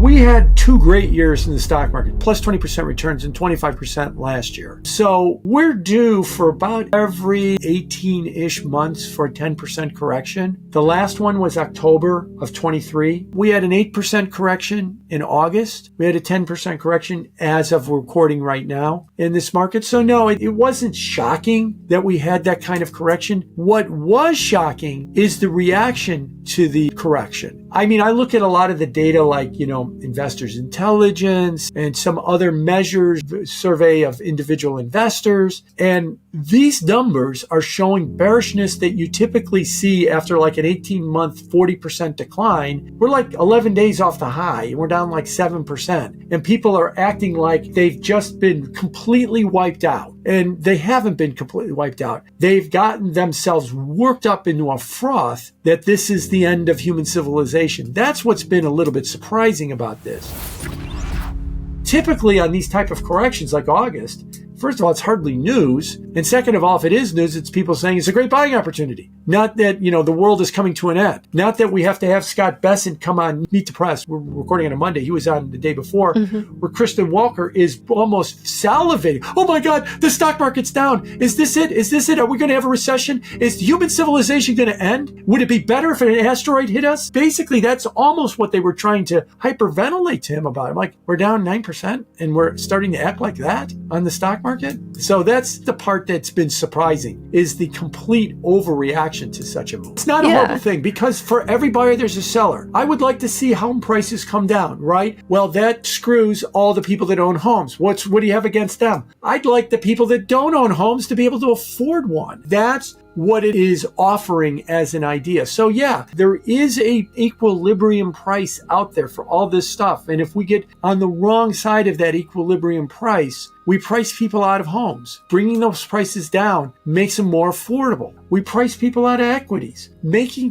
We had 2 great years in the stock market, plus 20% returns and 25% last year. So we're due for about every 18-ish months for a 10% correction. The last one was October of 23. We had an 8% correction in August. We had a 10% correction as of recording right now in this market. So no, it wasn't shocking that we had that kind of correction. What was shocking is the reaction to the correction. I mean, I look at a lot of the data like, Investors Intelligence and some other measures, survey of individual investors. And these numbers are showing bearishness that you typically see after like an 18-month, 40% decline. We're like 11 days off the high and we're down like 7%. And people are acting like they've just been completely wiped out. And they haven't been completely wiped out. They've gotten themselves worked up into a froth that this is the end of human civilization. That's what's been a little bit surprising about this. Typically on these type of corrections like August, first of all, it's hardly news. And second of all, if it is news, it's people saying it's a great buying opportunity. Not that, the world is coming to an end. Not that we have to have Scott Bessent come on Meet the Press. We're recording on a Monday. He was on the day before, where Kristen Walker is almost salivating. Oh my God, the stock market's down. Is this it? Is this it? Are we going to have a recession? Is human civilization going to end? Would it be better if an asteroid hit us? Basically, that's almost what they were trying to hyperventilate to him about. I'm like, we're down 9% and we're starting to act like that on the stock market. So that's the part that's been surprising, is the complete overreaction to such a move. It's not a horrible thing, because for every buyer there's a seller. I would like to see home prices come down, right? Well, that screws all the people that own homes. What do you have against them? I'd like the people that don't own homes to be able to afford one. That's what it is offering as an idea. So yeah, there is a equilibrium price out there for all this stuff. And if we get on the wrong side of that equilibrium price, we price people out of homes. Bringing those prices down makes them more affordable. We price people out of equities.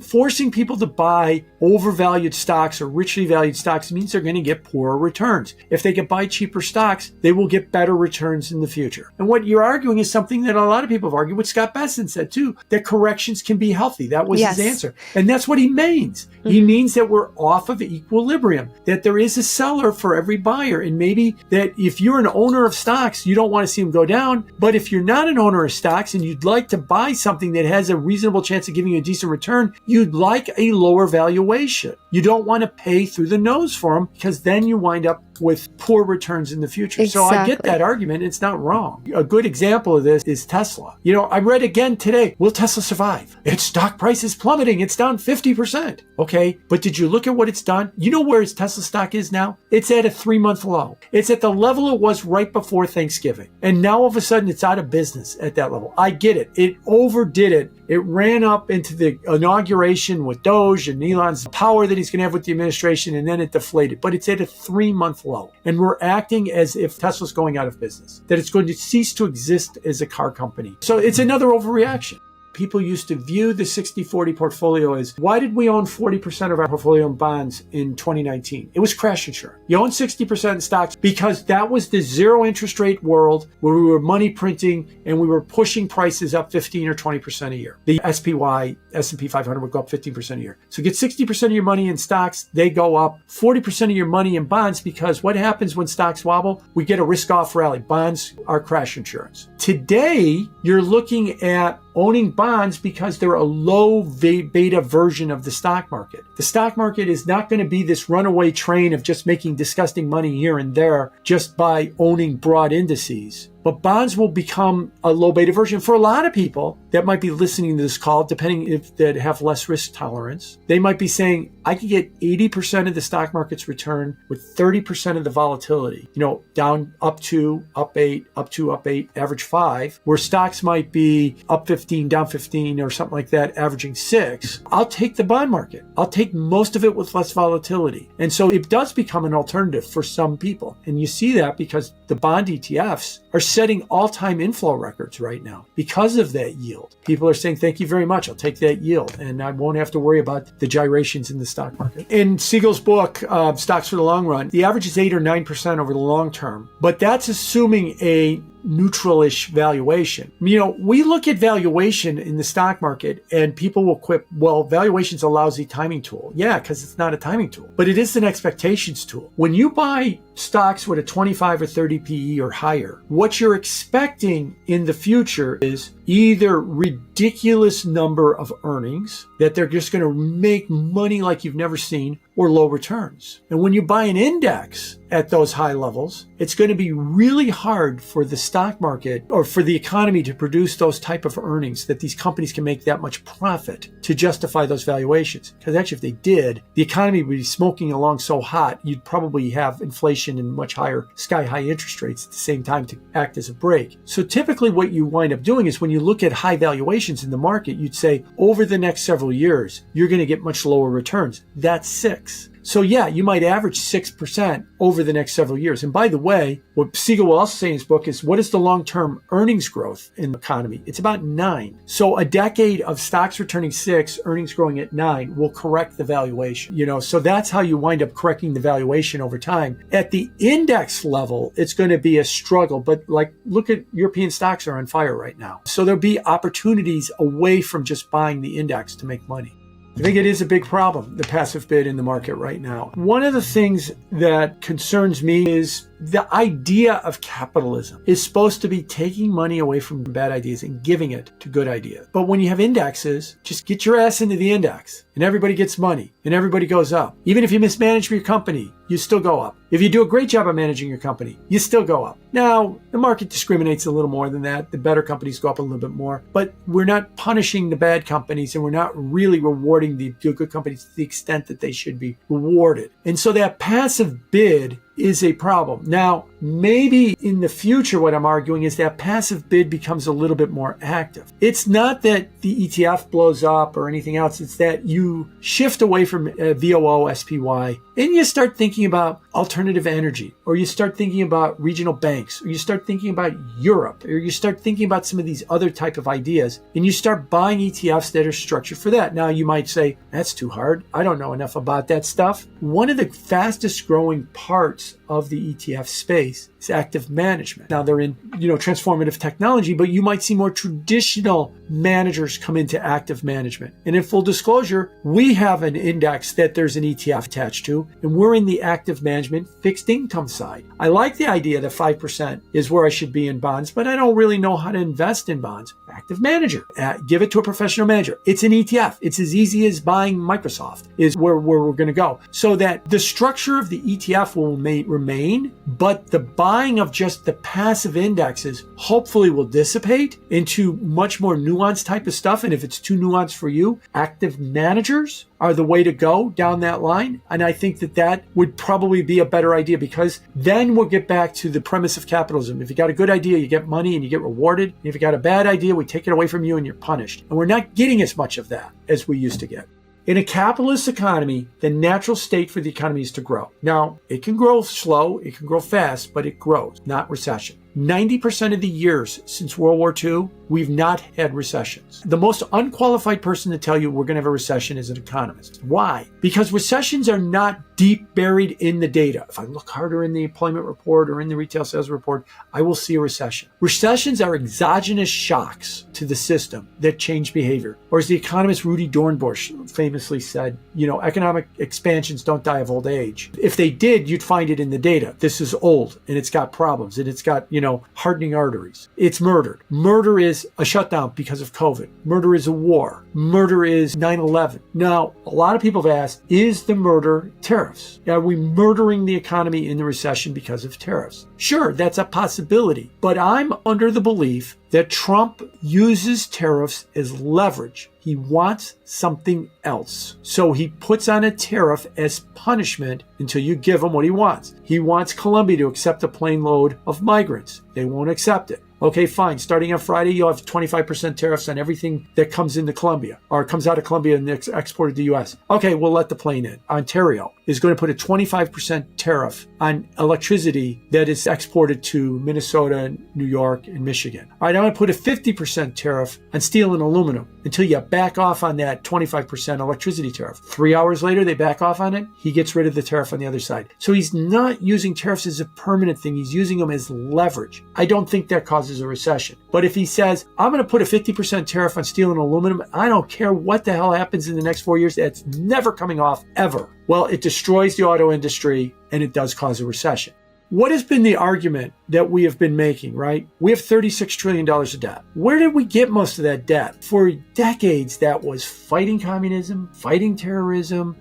Forcing people to buy overvalued stocks or richly valued stocks means they're going to get poorer returns. If they can buy cheaper stocks, they will get better returns in the future. And what you're arguing is something that a lot of people have argued, what Scott Bessent said too, that corrections can be healthy. That was his answer. And that's what he means. He means that we're off of equilibrium, that there is a seller for every buyer. And maybe that if you're an owner of stocks, you don't want to see them go down. But if you're not an owner of stocks and you'd like to buy something that has a reasonable chance of giving you a decent return, you'd like a lower valuation. You don't want to pay through the nose for them, because then you wind up with poor returns in the future. Exactly. So I get that argument. It's not wrong. A good example of this is Tesla. I read again today, will Tesla survive? Its stock price is plummeting. It's down 50%. Okay. But did you look at what it's done? You know where its Tesla stock is now? It's at a 3-month low. It's at the level it was right before Thanksgiving. And now all of a sudden it's out of business at that level. I get it. It overdid it. It ran up into the inauguration with Doge and Elon's power that he's going to have with the administration, and then it deflated. But it's at a 3-month low. And we're acting as if Tesla's going out of business, that it's going to cease to exist as a car company. So it's another overreaction. People used to view the 60-40 portfolio as, why did we own 40% of our portfolio in bonds in 2019? It was crash insurance. You own 60% in stocks because that was the zero interest rate world where we were money printing and we were pushing prices up 15 or 20% a year. The S&P 500 would go up 15% a year. So get 60% of your money in stocks, they go up 40% of your money in bonds, because what happens when stocks wobble? We get a risk-off rally. Bonds are crash insurance. Today, you're looking at owning bonds because they're a low beta version of the stock market. The stock market is not going to be this runaway train of just making disgusting money here and there just by owning broad indices. But bonds will become a low beta version for a lot of people that might be listening to this call, depending if they have less risk tolerance. They might be saying, I could get 80% of the stock market's return with 30% of the volatility, down up 2, up 8, up 2, up 8, average 5, where stocks might be up 15, down 15 or something like that, averaging 6. I'll take the bond market. I'll take most of it with less volatility. And so it does become an alternative for some people. And you see that because the bond ETFs are setting all-time inflow records right now because of that yield. People are saying, thank you very much. I'll take that yield. And I won't have to worry about the gyrations in the stock market. In Siegel's book, Stocks for the Long Run, the average is 8 or 9% over the long term. But that's assuming a neutral-ish valuation. We look at valuation in the stock market and people will quip, well, valuation's a lousy timing tool. Yeah, because it's not a timing tool, but it is an expectations tool. When you buy stocks with a 25 or 30 PE or higher, what you're expecting in the future is either ridiculous number of earnings that they're just going to make money like you've never seen, or low returns. And when you buy an index at those high levels, it's going to be really hard for the stock market or for the economy to produce those type of earnings that these companies can make that much profit to justify those valuations. Because actually, if they did, the economy would be smoking along so hot, you'd probably have inflation and much higher sky-high interest rates at the same time to act as a brake. So typically what you wind up doing is when you look at high valuations in the market, you'd say over the next several years, you're going to get much lower returns. That's 6. So yeah, you might average 6% over the next several years. And by the way, what Siegel will also say in his book is, what is the long-term earnings growth in the economy? It's about 9. So a decade of stocks returning 6, earnings growing at 9 will correct the valuation. So that's how you wind up correcting the valuation over time. At the index level, it's going to be a struggle, but look at European stocks are on fire right now. So there'll be opportunities away from just buying the index to make money. I think it is a big problem, the passive bid in the market right now. One of the things that concerns me is the idea of capitalism is supposed to be taking money away from bad ideas and giving it to good ideas. But when you have indexes, just get your ass into the index and everybody gets money and everybody goes up. Even if you mismanage your company, you still go up. If you do a great job of managing your company, you still go up. Now, the market discriminates a little more than that. The better companies go up a little bit more, but we're not punishing the bad companies and we're not really rewarding the good companies to the extent that they should be rewarded. And so that passive bid is a problem. Now, maybe in the future, what I'm arguing is that passive bid becomes a little bit more active. It's not that the ETF blows up or anything else. It's that you shift away from VOO, SPY, and you start thinking about alternative energy, or you start thinking about regional banks, or you start thinking about Europe, or you start thinking about some of these other type of ideas, and you start buying ETFs that are structured for that. Now, you might say, that's too hard. I don't know enough about that stuff. One of the fastest growing parts of the ETF space is active management. Now they're in, transformative technology, but you might see more traditional managers come into active management. And in full disclosure, we have an index that there's an ETF attached to, and we're in the active management fixed income side. I like the idea that 5% is where I should be in bonds, but I don't really know how to invest in bonds. Active manager, give it to a professional manager. It's an ETF. It's as easy as buying Microsoft is where we're going to go. So that the structure of the ETF will remain, but the buying of just the passive indexes hopefully will dissipate into much more nuanced type of stuff. And if it's too nuanced for you, active managers are the way to go down that line. And I think that would probably be a better idea, because then we'll get back to the premise of capitalism. If you got a good idea, you get money and you get rewarded. And if you got a bad idea, we take it away from you and you're punished. And we're not getting as much of that as we used to get. In a capitalist economy, the natural state for the economy is to grow. Now, it can grow slow, it can grow fast, but it grows, not recession. 90% of the years since World War II, we've not had recessions. The most unqualified person to tell you we're going to have a recession is an economist. Why? Because recessions are not deep buried in the data. If I look harder in the employment report or in the retail sales report, I will see a recession. Recessions are exogenous shocks to the system that change behavior. Or as the economist Rudy Dornbusch famously said, economic expansions don't die of old age. If they did, you'd find it in the data. This is old and it's got problems and it's got, hardening arteries. It's murdered. Murder is a shutdown because of COVID. Murder is a war. Murder is 9/11. Now, a lot of people have asked, is the murder tariffs? Are we murdering the economy in the recession because of tariffs? Sure, that's a possibility. But I'm under the belief that Trump uses tariffs as leverage. He wants something else. So he puts on a tariff as punishment until you give him what he wants. He wants Colombia to accept a plane load of migrants. They won't accept it. Okay, fine. Starting on Friday, you'll have 25% tariffs on everything that comes into Colombia or comes out of Colombia and exported to the US. Okay, we'll let the plane in. Ontario is going to put a 25% tariff on electricity that is exported to Minnesota, New York, and Michigan. All right, I'm going to put a 50% tariff on steel and aluminum until you back off on that 25% electricity tariff. 3 hours later, they back off on it. He gets rid of the tariff on the other side. So he's not using tariffs as a permanent thing. He's using them as leverage. I don't think that causes a recession. But if he says, I'm going to put a 50% tariff on steel and aluminum, I don't care what the hell happens in the next 4 years, that's never coming off ever. Well, it destroys the auto industry and it does cause a recession. What has been the argument that we have been making, right? We have $36 trillion of debt. Where did we get most of that debt? For decades, that was fighting communism, fighting terrorism,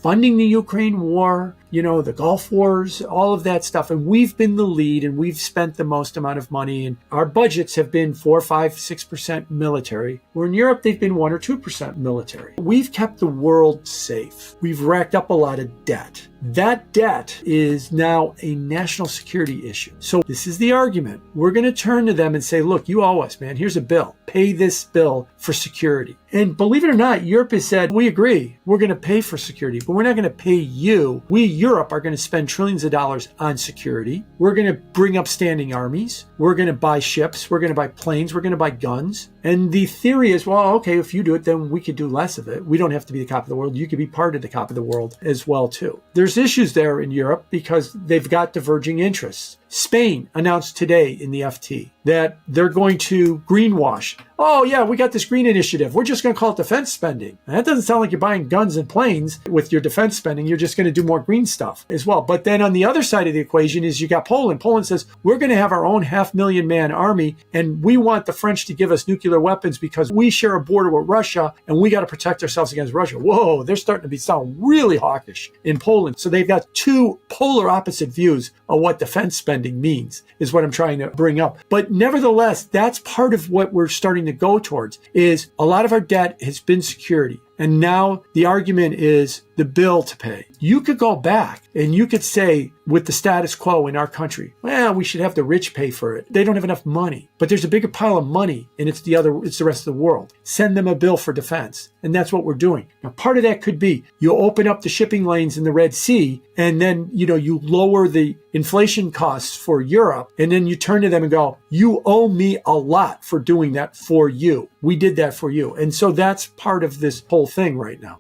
funding the Ukraine war, the Gulf Wars, all of that stuff. And we've been the lead and we've spent the most amount of money. And our budgets have been 4, 5, 6% military. Where in Europe, they've been 1 or 2% military. We've kept the world safe. We've racked up a lot of debt. That debt is now a national security issue. So this is the argument. We're going to turn to them and say, look, you owe us, man. Here's a bill. Pay this bill for security. And believe it or not, Europe has said, we agree, we're going to pay for security, but we're not going to pay you. We, Europe, are going to spend trillions of dollars on security. We're going to bring up standing armies. We're going to buy ships. We're going to buy planes. We're going to buy guns. And the theory is, well, okay, if you do it, then we could do less of it. We don't have to be the cop of the world. You could be part of the cop of the world as well, too. There's issues there in Europe because they've got diverging interests. Spain announced today in the FT that they're going to greenwash. Oh, yeah, we got this green initiative. We're just going to call it defense spending. And that doesn't sound like you're buying guns and planes with your defense spending. You're just going to do more green stuff as well. But then on the other side of the equation is you got Poland. Poland says, we're going to have our own 500,000 man army, and we want the French to give us nuclear weapons because we share a border with Russia, and we got to protect ourselves against Russia. Whoa, they're starting to sound really hawkish in Poland. So they've got two polar opposite views of what defense spending means, is what I'm trying to bring up. But nevertheless, that's part of what we're starting to go towards, is a lot of our debt has been security. And now the argument is the bill to pay. You could go back and you could say with the status quo in our country, well, we should have the rich pay for it. They don't have enough money, but there's a bigger pile of money and it's the rest of the world. Send them a bill for defense. And that's what we're doing. Now, part of that could be you open up the shipping lanes in the Red Sea and then, you lower the inflation costs for Europe. And then you turn to them and go, you owe me a lot for doing that for you. We did that for you. And so that's part of this whole thing right now.